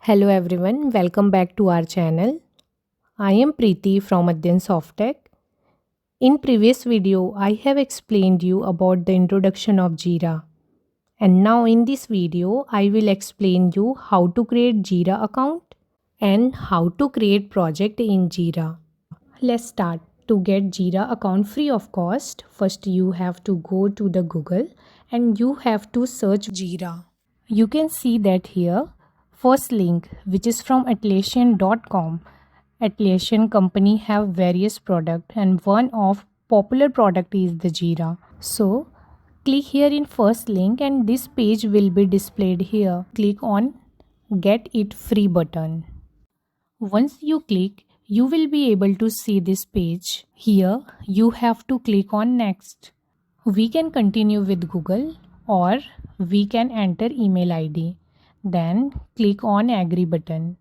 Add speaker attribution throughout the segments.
Speaker 1: Hello everyone, welcome back to our channel. I am Preeti from Adyan Softtech. In previous video, I have explained you about the introduction of Jira. And now in this video, I will explain you how to create Jira account and how to create project in Jira. Let's start. To get Jira account free of cost, first you have to go to the Google and you have to search Jira. You can see that here. First link, which is from Atlassian.com. Atlassian company have various product and one of popular product is the Jira. So click here in first link and this page will be displayed here. Click on get it free button. Once you click, you will be able to see this page. Here you have to click on next. We can continue with Google or we can enter email ID. Then click on agree button.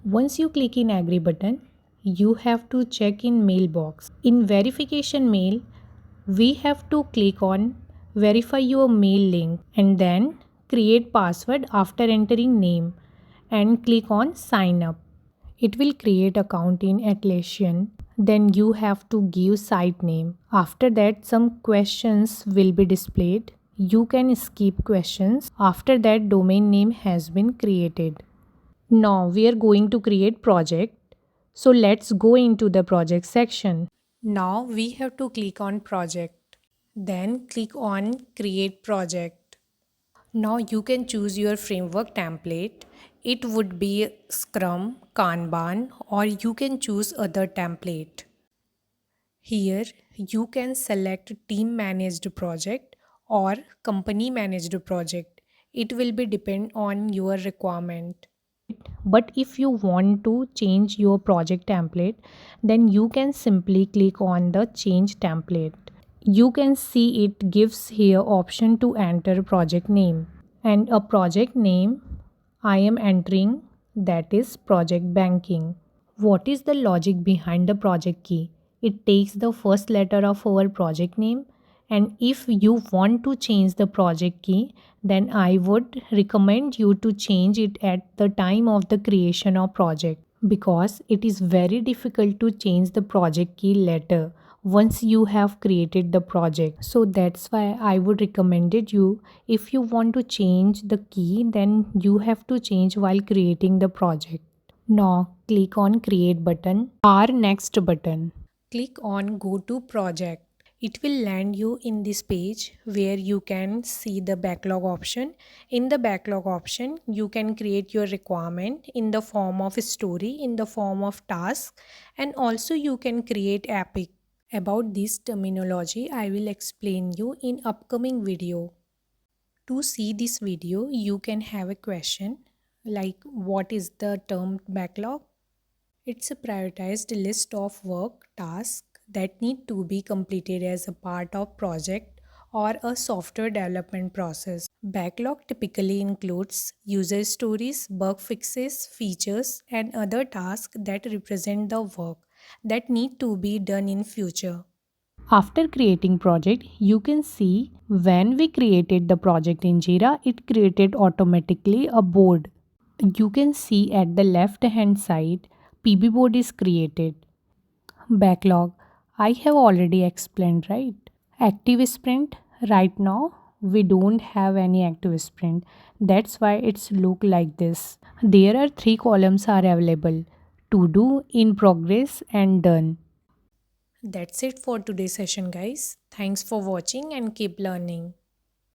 Speaker 1: Once you click in agree button, you have to check in mailbox. In verification mail, we have to click on verify your mail link and then create password after entering name and click on sign up. It will create account in Atlassian. Then you have to give site name. After that, some questions will be displayed. You can skip questions. After that, domain name has been created. Now we are going to create project. So let's go into the project section. Now we have to click on project. Then click on create project. Now you can choose your framework template. It would be Scrum, Kanban, or you can choose other template. Here you can select team managed project or company managed project. It will be depend on your requirement. But if you want to change your project template, then you can simply click on the change template. You can see it gives here option to enter project name and a project name I am entering, that is project banking. What is the logic behind the project key? It takes the first letter of our project name, and if you want to change the project key, then I would recommend you to change it at the time of the creation of project, because it is very difficult to change the project key later once you have created the project. So that's why I would recommend it you, if you want to change the key, then you have to change while creating the project. Now click on create button or next button. Click on go to project. It will land you in this page where you can see the backlog option. In the backlog option, you can create your requirement in the form of a story, in the form of task, and also you can create epic. About this terminology, I will explain you in upcoming video. To see this video, you can have a question like what is the term backlog? It's a prioritized list of work tasks that need to be completed as a part of project or a software development process. Backlog typically includes user stories, bug fixes, features, and other tasks that represent the work that need to be done in future. After creating project, you can see when we created the project in Jira, it created automatically a board. You can see at the left hand side, PB board is created. Backlog, I have already explained, right? Active sprint, right now we don't have any active sprint. That's why it's look like this. There are 3 columns are available: to do, in progress, and done. That's it for today's session, guys. Thanks for watching and keep learning.